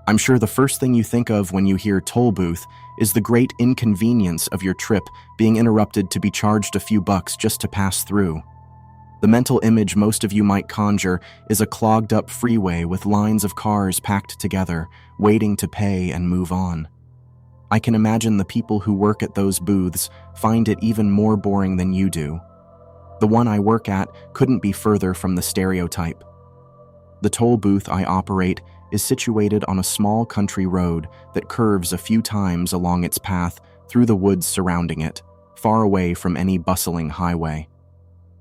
I'm sure the first thing you think of when you hear toll booth is the great inconvenience of your trip being interrupted to be charged a few bucks just to pass through. The mental image most of you might conjure is a clogged-up freeway with lines of cars packed together, waiting to pay and move on. I can imagine the people who work at those booths find it even more boring than you do. The one I work at couldn't be further from the stereotype. The toll booth I operate is situated on a small country road that curves a few times along its path through the woods surrounding it, far away from any bustling highway.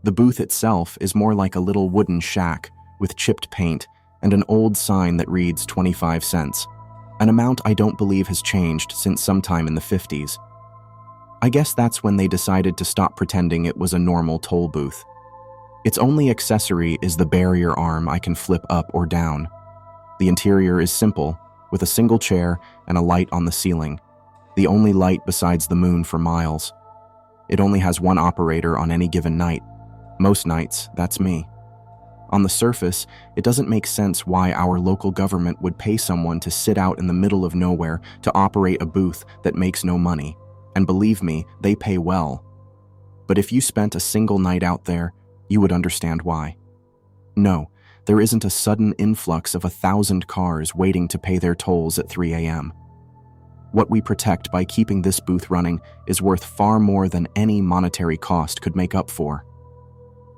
The booth itself is more like a little wooden shack with chipped paint and an old sign that reads 25 cents, an amount I don't believe has changed since sometime in the 50s. I guess that's when they decided to stop pretending it was a normal toll booth. Its only accessory is the barrier arm I can flip up or down. The interior is simple, with a single chair and a light on the ceiling, the only light besides the moon for miles. It only has one operator on any given night. Most nights, that's me. On the surface, it doesn't make sense why our local government would pay someone to sit out in the middle of nowhere to operate a booth that makes no money. And believe me, they pay well. But if you spent a single night out there, you would understand why. No, there isn't a sudden influx of 1,000 cars waiting to pay their tolls at 3 a.m. What we protect by keeping this booth running is worth far more than any monetary cost could make up for.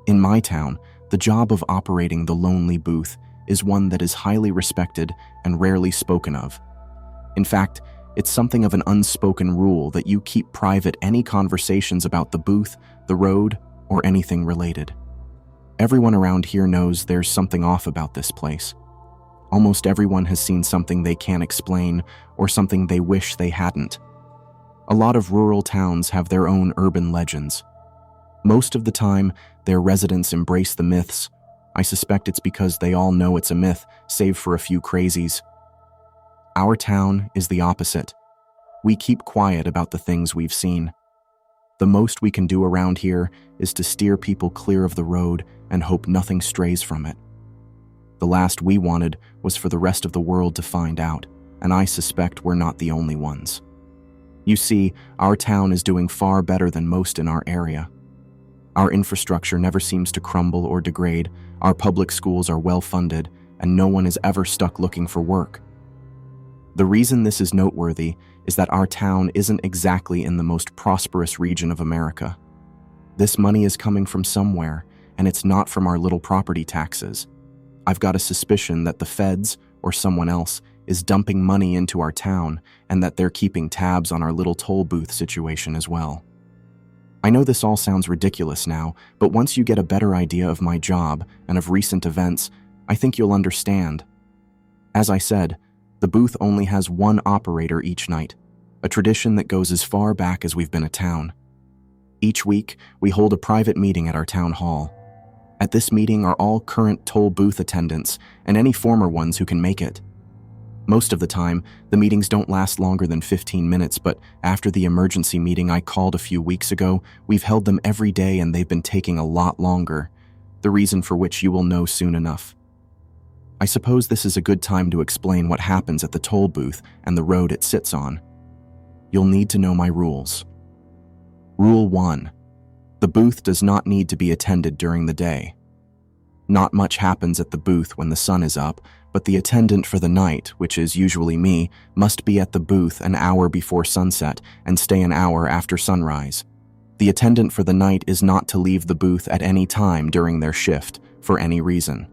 In my town, the job of operating the lonely booth is one that is highly respected and rarely spoken of. In fact, it's something of an unspoken rule that you keep private any conversations about the booth, the road, or anything related. Everyone around here knows there's something off about this place. Almost everyone has seen something they can't explain or something they wish they hadn't. A lot of rural towns have their own urban legends. Most of the time, their residents embrace the myths. I suspect it's because they all know it's a myth, save for a few crazies. Our town is the opposite. We keep quiet about the things we've seen. The most we can do around here is to steer people clear of the road and hope nothing strays from it. The last we wanted was for the rest of the world to find out, and I suspect we're not the only ones. You see, our town is doing far better than most in our area. Our infrastructure never seems to crumble or degrade, our public schools are well funded, and no one is ever stuck looking for work. The reason this is noteworthy is that our town isn't exactly in the most prosperous region of America. This money is coming from somewhere, and it's not from our little property taxes. I've got a suspicion that the feds, or someone else, is dumping money into our town, and that they're keeping tabs on our little toll booth situation as well. I know this all sounds ridiculous now, but once you get a better idea of my job and of recent events, I think you'll understand. As I said, the booth only has one operator each night, a tradition that goes as far back as we've been a town. Each week, we hold a private meeting at our town hall. At this meeting are all current toll booth attendants and any former ones who can make it. Most of the time, the meetings don't last longer than 15 minutes, but after the emergency meeting I called a few weeks ago, we've held them every day and they've been taking a lot longer, the reason for which you will know soon enough. I suppose this is a good time to explain what happens at the toll booth and the road it sits on. You'll need to know my rules. Rule 1. The booth does not need to be attended during the day. Not much happens at the booth when the sun is up, but the attendant for the night, which is usually me, must be at the booth an hour before sunset and stay an hour after sunrise. The attendant for the night is not to leave the booth at any time during their shift, for any reason.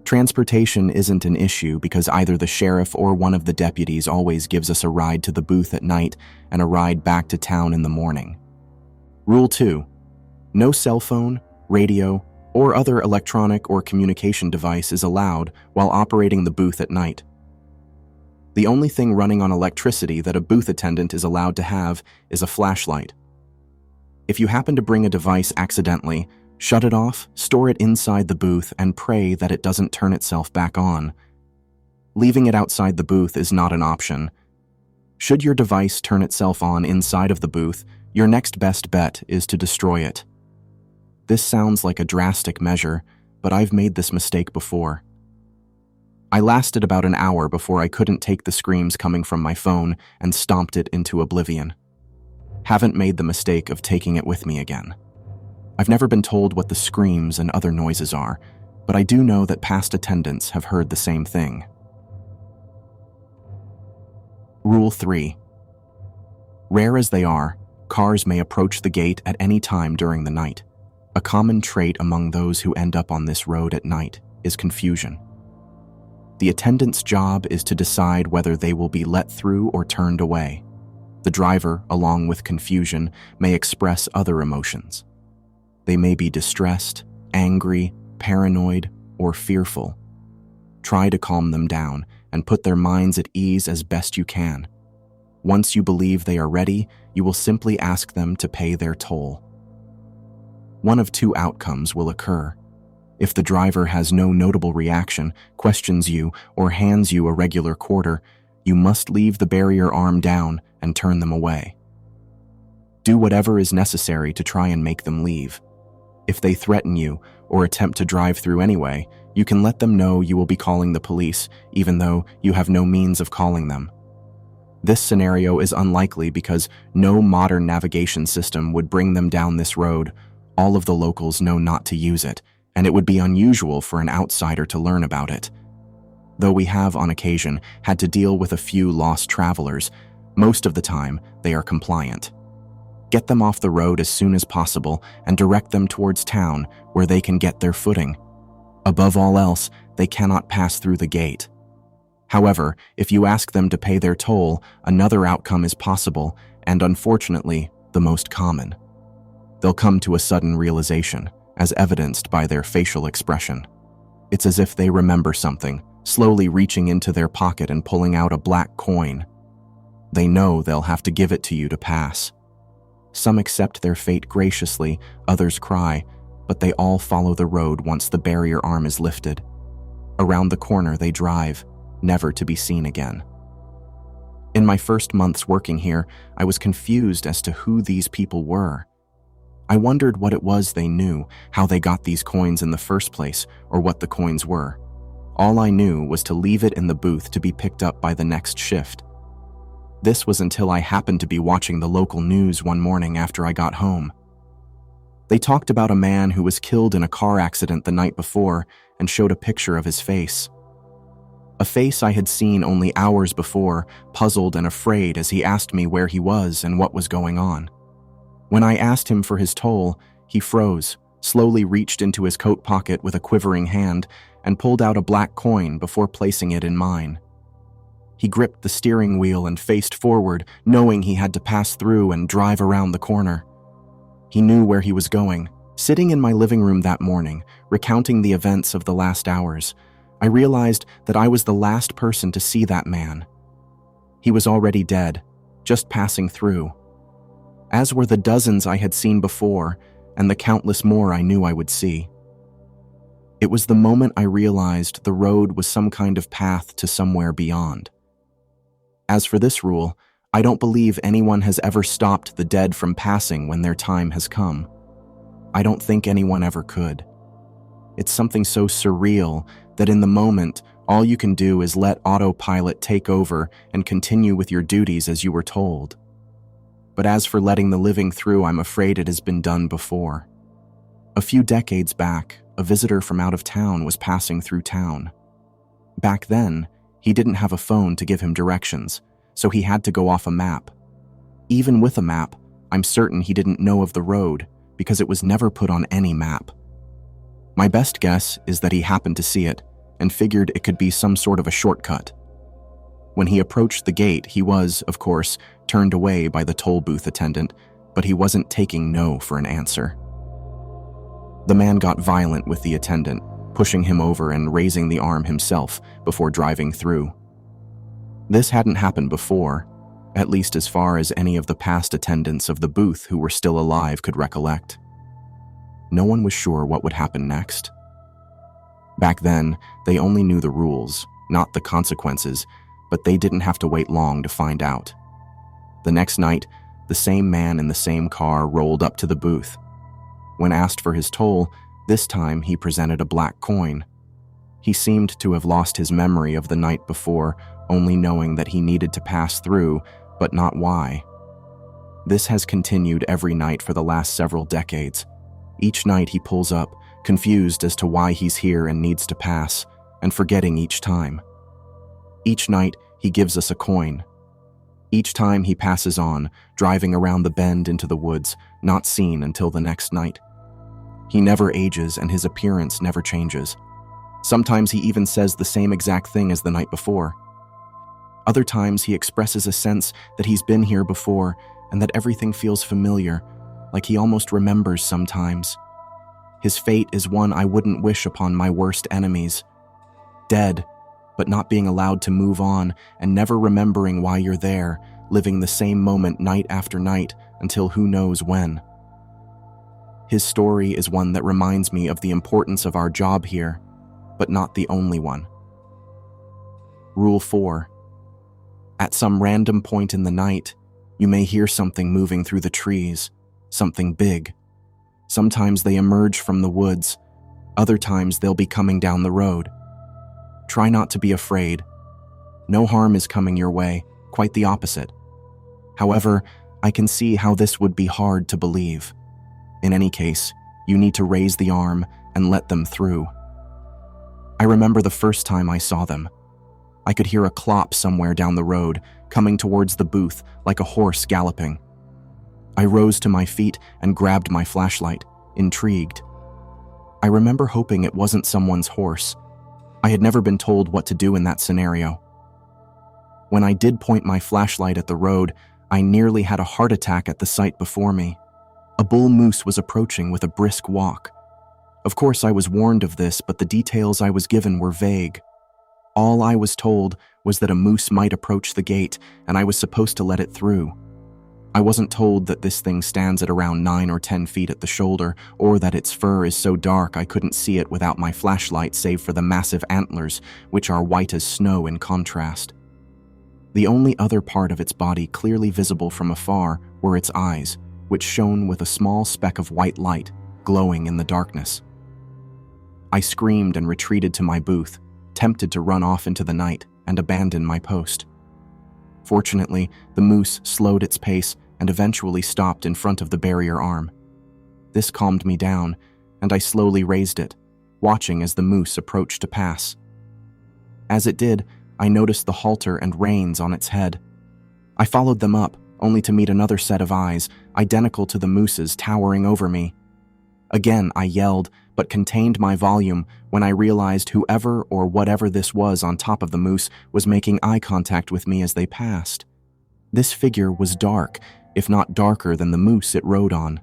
Transportation isn't an issue because either the sheriff or one of the deputies always gives us a ride to the booth at night and a ride back to town in the morning. Rule 2. No cell phone, radio, or other electronic or communication device is allowed while operating the booth at night. The only thing running on electricity that a booth attendant is allowed to have is a flashlight. If you happen to bring a device accidentally, shut it off, store it inside the booth, and pray that it doesn't turn itself back on. Leaving it outside the booth is not an option. Should your device turn itself on inside of the booth, your next best bet is to destroy it. This sounds like a drastic measure, but I've made this mistake before. I lasted about an hour before I couldn't take the screams coming from my phone and stomped it into oblivion. Haven't made the mistake of taking it with me again. I've never been told what the screams and other noises are, but I do know that past attendants have heard the same thing. Rule 3. Rare as they are, cars may approach the gate at any time during the night. A common trait among those who end up on this road at night is confusion. The attendant's job is to decide whether they will be let through or turned away. The driver, along with confusion, may express other emotions. They may be distressed, angry, paranoid, or fearful. Try to calm them down and put their minds at ease as best you can. Once you believe they are ready, you will simply ask them to pay their toll. One of two outcomes will occur. If the driver has no notable reaction, questions you, or hands you a regular quarter, you must leave the barrier arm down and turn them away. Do whatever is necessary to try and make them leave. If they threaten you or attempt to drive through anyway, you can let them know you will be calling the police, even though you have no means of calling them. This scenario is unlikely because no modern navigation system would bring them down this road. All of the locals know not to use it, and it would be unusual for an outsider to learn about it. Though we have, on occasion, had to deal with a few lost travelers, most of the time they are compliant. Get them off the road as soon as possible and direct them towards town where they can get their footing. Above all else, they cannot pass through the gate. However, if you ask them to pay their toll, another outcome is possible and, unfortunately, the most common. They'll come to a sudden realization, as evidenced by their facial expression. It's as if they remember something, slowly reaching into their pocket and pulling out a black coin. They know they'll have to give it to you to pass. Some accept their fate graciously, others cry, but they all follow the road once the barrier arm is lifted. Around the corner they drive, never to be seen again. In my first months working here, I was confused as to who these people were. I wondered what it was they knew, how they got these coins in the first place, or what the coins were. All I knew was to leave it in the booth to be picked up by the next shift. This was until I happened to be watching the local news one morning after I got home. They talked about a man who was killed in a car accident the night before and showed a picture of his face. A face I had seen only hours before, puzzled and afraid as he asked me where he was and what was going on. When I asked him for his toll, he froze, slowly reached into his coat pocket with a quivering hand, and pulled out a black coin before placing it in mine. He gripped the steering wheel and faced forward, knowing he had to pass through and drive around the corner. He knew where he was going. Sitting in my living room that morning, recounting the events of the last hours, I realized that I was the last person to see that man. He was already dead, just passing through. As were the dozens I had seen before, and the countless more I knew I would see. It was the moment I realized the road was some kind of path to somewhere beyond. As for this rule, I don't believe anyone has ever stopped the dead from passing when their time has come. I don't think anyone ever could. It's something so surreal that in the moment, all you can do is let autopilot take over and continue with your duties as you were told. But as for letting the living through, I'm afraid it has been done before. A few decades back, a visitor from out of town was passing through town. Back then, he didn't have a phone to give him directions, so he had to go off a map. Even with a map, I'm certain he didn't know of the road because it was never put on any map. My best guess is that he happened to see it and figured it could be some sort of a shortcut. When he approached the gate, he was, of course, turned away by the toll booth attendant, but he wasn't taking no for an answer. The man got violent with the attendant, pushing him over and raising the arm himself before driving through. This hadn't happened before, at least as far as any of the past attendants of the booth who were still alive could recollect. No one was sure what would happen next. Back then, they only knew the rules, not the consequences, but they didn't have to wait long to find out. The next night, the same man in the same car rolled up to the booth. When asked for his toll, this time he presented a black coin. He seemed to have lost his memory of the night before, only knowing that he needed to pass through, but not why. This has continued every night for the last several decades. Each night he pulls up, confused as to why he's here and needs to pass, and forgetting each time. Each night he gives us a coin. Each time he passes on, driving around the bend into the woods, not seen until the next night. He never ages and his appearance never changes. Sometimes he even says the same exact thing as the night before. Other times he expresses a sense that he's been here before and that everything feels familiar, like he almost remembers sometimes. His fate is one I wouldn't wish upon my worst enemies. Dead, but not being allowed to move on and never remembering why you're there, living the same moment night after night until who knows when. His story is one that reminds me of the importance of our job here, but not the only one. Rule 4. At some random point in the night, you may hear something moving through the trees, something big. Sometimes they emerge from the woods, other times they'll be coming down the road. Try not to be afraid. No harm is coming your way, quite the opposite. However, I can see how this would be hard to believe. In any case, you need to raise the arm and let them through. I remember the first time I saw them. I could hear a clop somewhere down the road, coming towards the booth like a horse galloping. I rose to my feet and grabbed my flashlight, intrigued. I remember hoping it wasn't someone's horse. I had never been told what to do in that scenario. When I did point my flashlight at the road, I nearly had a heart attack at the sight before me. A bull moose was approaching with a brisk walk. Of course, I was warned of this, but the details I was given were vague. All I was told was that a moose might approach the gate, and I was supposed to let it through. I wasn't told that this thing stands at around 9 or 10 feet at the shoulder, or that its fur is so dark I couldn't see it without my flashlight save for the massive antlers, which are white as snow in contrast. The only other part of its body clearly visible from afar were its eyes, which shone with a small speck of white light, glowing in the darkness. I screamed and retreated to my booth, tempted to run off into the night and abandon my post. Fortunately, the moose slowed its pace and eventually stopped in front of the barrier arm. This calmed me down, and I slowly raised it, watching as the moose approached to pass. As it did, I noticed the halter and reins on its head. I followed them up, only to meet another set of eyes, identical to the moose's, towering over me. Again, I yelled, but contained my volume when I realized whoever or whatever this was on top of the moose was making eye contact with me as they passed. This figure was dark, if not darker than the moose it rode on.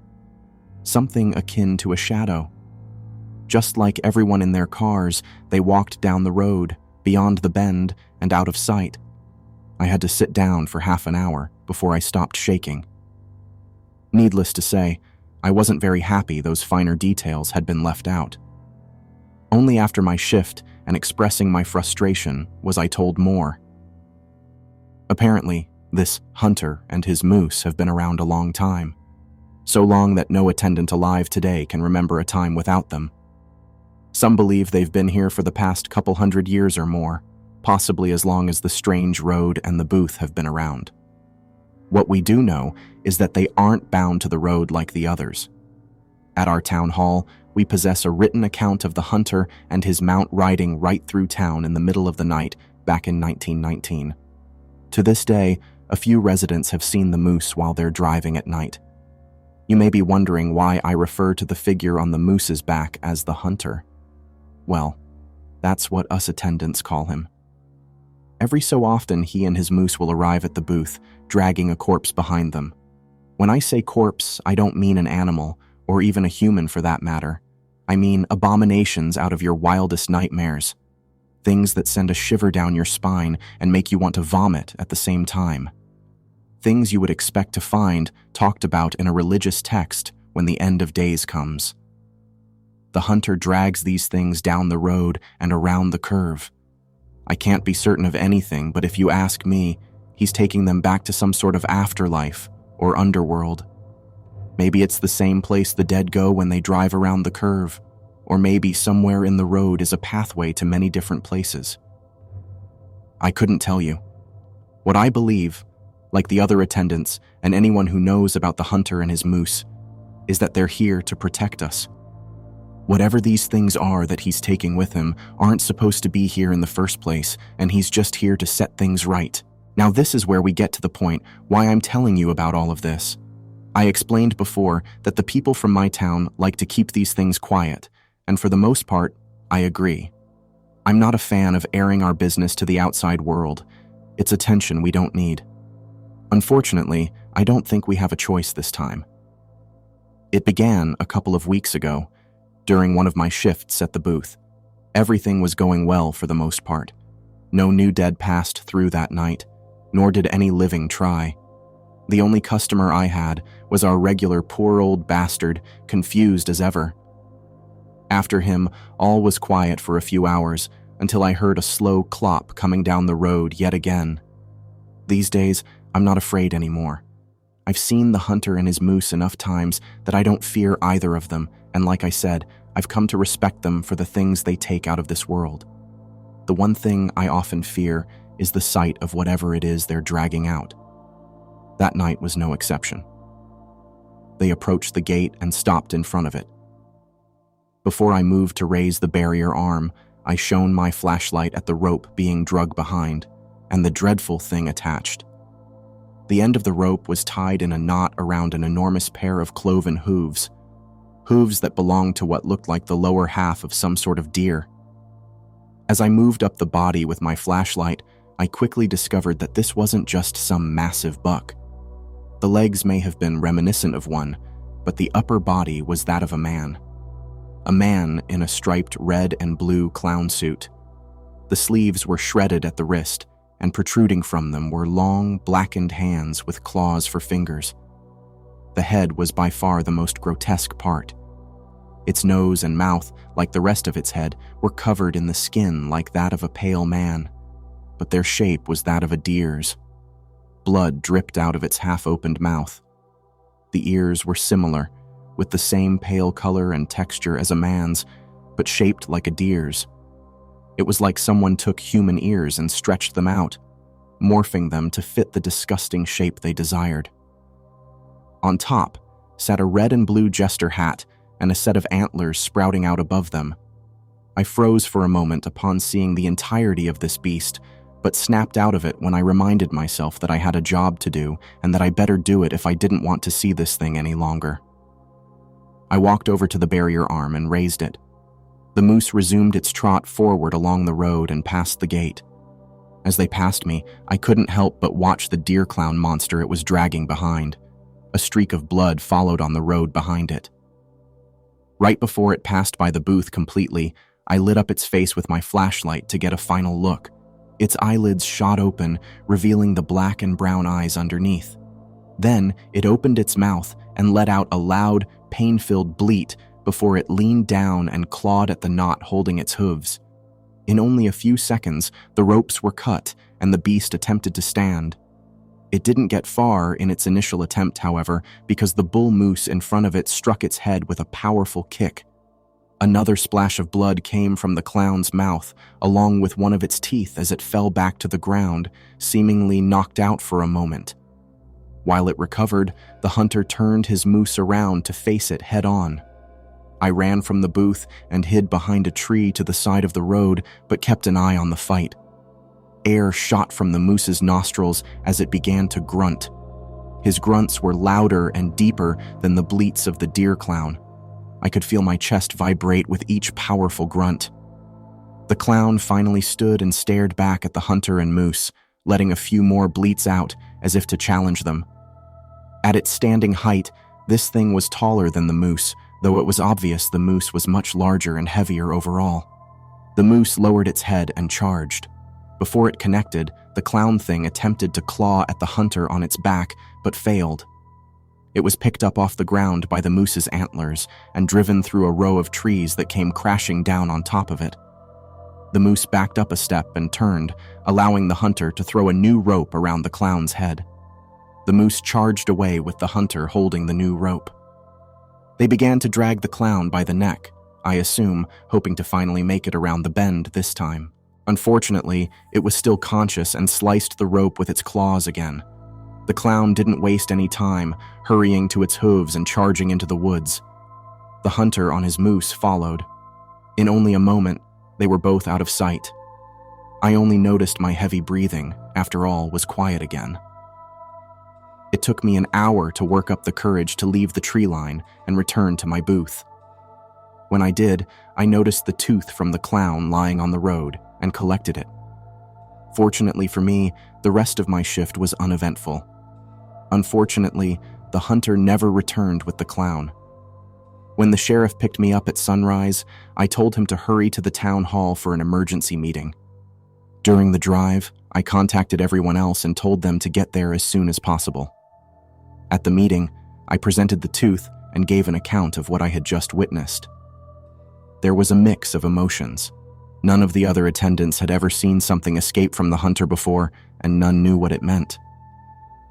Something akin to a shadow. Just like everyone in their cars, they walked down the road, beyond the bend, and out of sight. I had to sit down for half an hour before I stopped shaking. Needless to say, I wasn't very happy those finer details had been left out. Only after my shift and expressing my frustration was I told more. Apparently, this hunter and his moose have been around a long time. So long that no attendant alive today can remember a time without them. Some believe they've been here for the past couple hundred years or more, possibly as long as the strange road and the booth have been around. What we do know is that they aren't bound to the road like the others. At our town hall, we possess a written account of the hunter and his mount riding right through town in the middle of the night back in 1919. To this day, a few residents have seen the moose while they're driving at night. You may be wondering why I refer to the figure on the moose's back as the hunter. Well, that's what us attendants call him. Every so often, he and his moose will arrive at the booth, dragging a corpse behind them. When I say corpse, I don't mean an animal, or even a human for that matter. I mean abominations out of your wildest nightmares. Things that send a shiver down your spine and make you want to vomit at the same time. Things you would expect to find talked about in a religious text when the end of days comes. The hunter drags these things down the road and around the curve. I can't be certain of anything, but if you ask me, he's taking them back to some sort of afterlife or underworld. Maybe it's the same place the dead go when they drive around the curve, or maybe somewhere in the road is a pathway to many different places. I couldn't tell you. What I believe, like the other attendants and anyone who knows about the hunter and his moose, is that they're here to protect us. Whatever these things are that he's taking with him aren't supposed to be here in the first place, and he's just here to set things right. Now this is where we get to the point why I'm telling you about all of this. I explained before that the people from my town like to keep these things quiet, and for the most part, I agree. I'm not a fan of airing our business to the outside world. It's attention we don't need. Unfortunately, I don't think we have a choice this time. It began a couple of weeks ago, during one of my shifts at the booth. Everything was going well for the most part. No new dead passed through that night, nor did any living try. The only customer I had was our regular poor old bastard, confused as ever. After him, all was quiet for a few hours until I heard a slow clop coming down the road yet again. These days, I'm not afraid anymore. I've seen the hunter and his moose enough times that I don't fear either of them, and like I said, I've come to respect them for the things they take out of this world. The one thing I often fear is the sight of whatever it is they're dragging out. That night was no exception. They approached the gate and stopped in front of it. Before I moved to raise the barrier arm, I shone my flashlight at the rope being dragged behind, and the dreadful thing attached. The end of the rope was tied in a knot around an enormous pair of cloven hooves that belonged to what looked like the lower half of some sort of deer. As I moved up the body with my flashlight, I quickly discovered that this wasn't just some massive buck. The legs may have been reminiscent of one, but the upper body was that of a man. A man in a striped red and blue clown suit. The sleeves were shredded at the wrist, and protruding from them were long, blackened hands with claws for fingers. The head was by far the most grotesque part. Its nose and mouth, like the rest of its head, were covered in the skin like that of a pale man, but their shape was that of a deer's. Blood dripped out of its half-opened mouth. The ears were similar, with the same pale color and texture as a man's, but shaped like a deer's. It was like someone took human ears and stretched them out, morphing them to fit the disgusting shape they desired. On top sat a red and blue jester hat and a set of antlers sprouting out above them. I froze for a moment upon seeing the entirety of this beast, but snapped out of it when I reminded myself that I had a job to do and that I better do it if I didn't want to see this thing any longer. I walked over to the barrier arm and raised it. The moose resumed its trot forward along the road and past the gate. As they passed me, I couldn't help but watch the deer clown monster it was dragging behind. A streak of blood followed on the road behind it. Right before it passed by the booth completely, I lit up its face with my flashlight to get a final look. Its eyelids shot open, revealing the black and brown eyes underneath. Then it opened its mouth and let out a loud, pain-filled bleat before it leaned down and clawed at the knot holding its hooves. In only a few seconds, the ropes were cut and the beast attempted to stand. It didn't get far in its initial attempt, however, because the bull moose in front of it struck its head with a powerful kick. Another splash of blood came from the clown's mouth, along with one of its teeth as it fell back to the ground, seemingly knocked out for a moment. While it recovered, the hunter turned his moose around to face it head-on. I ran from the booth and hid behind a tree to the side of the road, but kept an eye on the fight. Air shot from the moose's nostrils as it began to grunt. His grunts were louder and deeper than the bleats of the deer clown. I could feel my chest vibrate with each powerful grunt. The clown finally stood and stared back at the hunter and moose, letting a few more bleats out as if to challenge them. At its standing height, this thing was taller than the moose, though it was obvious the moose was much larger and heavier overall. The moose lowered its head and charged. Before it connected, the clown thing attempted to claw at the hunter on its back, but failed. It was picked up off the ground by the moose's antlers and driven through a row of trees that came crashing down on top of it. The moose backed up a step and turned, allowing the hunter to throw a new rope around the clown's head. The moose charged away with the hunter holding the new rope. They began to drag the clown by the neck, I assume, hoping to finally make it around the bend this time. Unfortunately, it was still conscious and sliced the rope with its claws again. The clown didn't waste any time, hurrying to its hooves and charging into the woods. The hunter on his moose followed. In only a moment, they were both out of sight. I only noticed my heavy breathing, after all was quiet again. It took me an hour to work up the courage to leave the tree line and return to my booth. When I did, I noticed the tooth from the clown lying on the road and collected it. Fortunately for me, the rest of my shift was uneventful. Unfortunately, the hunter never returned with the clown. When the sheriff picked me up at sunrise, I told him to hurry to the town hall for an emergency meeting. During the drive, I contacted everyone else and told them to get there as soon as possible. At the meeting, I presented the tooth and gave an account of what I had just witnessed. There was a mix of emotions. None of the other attendants had ever seen something escape from the hunter before, and none knew what it meant.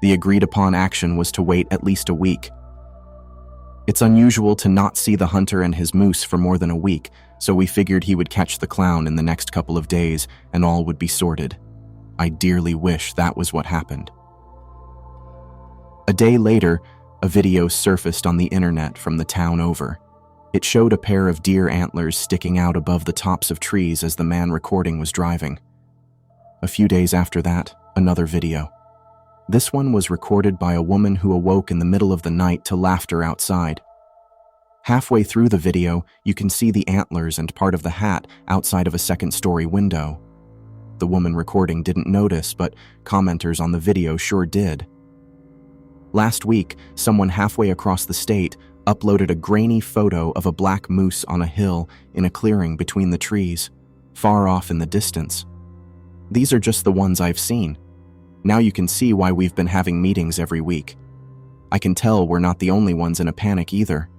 The agreed-upon action was to wait at least a week. It's unusual to not see the hunter and his moose for more than a week, so we figured he would catch the clown in the next couple of days and all would be sorted. I dearly wish that was what happened. A day later, a video surfaced on the internet from the town over. It showed a pair of deer antlers sticking out above the tops of trees as the man recording was driving. A few days after that, another video. This one was recorded by a woman who awoke in the middle of the night to laughter outside. Halfway through the video, you can see the antlers and part of the hat outside of a second-story window. The woman recording didn't notice, but commenters on the video sure did. Last week, someone halfway across the state uploaded a grainy photo of a black moose on a hill in a clearing between the trees, far off in the distance. These are just the ones I've seen. Now you can see why we've been having meetings every week. I can tell we're not the only ones in a panic either.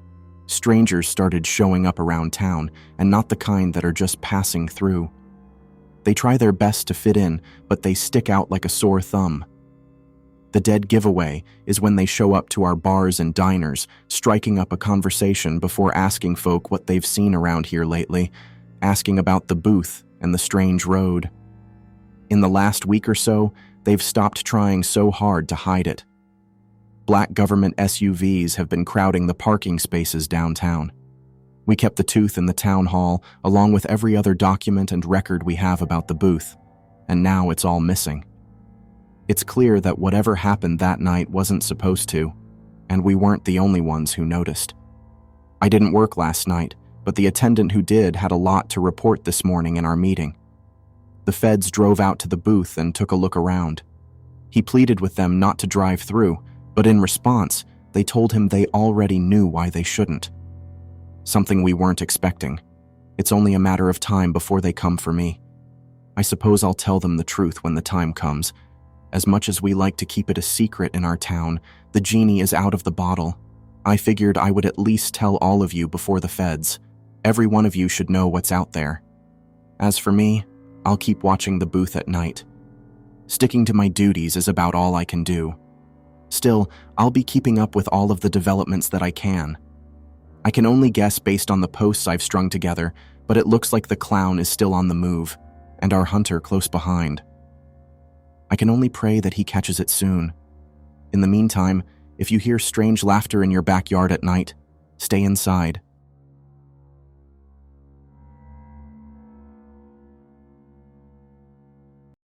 Strangers started showing up around town, and not the kind that are just passing through. They try their best to fit in, but they stick out like a sore thumb. The dead giveaway is when they show up to our bars and diners, striking up a conversation before asking folk what they've seen around here lately, asking about the booth and the strange road. In the last week or so, they've stopped trying so hard to hide it. Black government SUVs have been crowding the parking spaces downtown. We kept the tooth in the town hall, along with every other document and record we have about the booth, and now it's all missing. It's clear that whatever happened that night wasn't supposed to, and we weren't the only ones who noticed. I didn't work last night, but the attendant who did had a lot to report this morning in our meeting. The feds drove out to the booth and took a look around. He pleaded with them not to drive through, but in response, they told him they already knew why they shouldn't. Something we weren't expecting. It's only a matter of time before they come for me. I suppose I'll tell them the truth when the time comes. As much as we like to keep it a secret in our town, the genie is out of the bottle. I figured I would at least tell all of you before the feds. Every one of you should know what's out there. As for me, I'll keep watching the booth at night. Sticking to my duties is about all I can do. Still, I'll be keeping up with all of the developments that I can. I can only guess based on the posts I've strung together, but it looks like the clown is still on the move, and our hunter close behind. I can only pray that he catches it soon. In the meantime, if you hear strange laughter in your backyard at night, stay inside.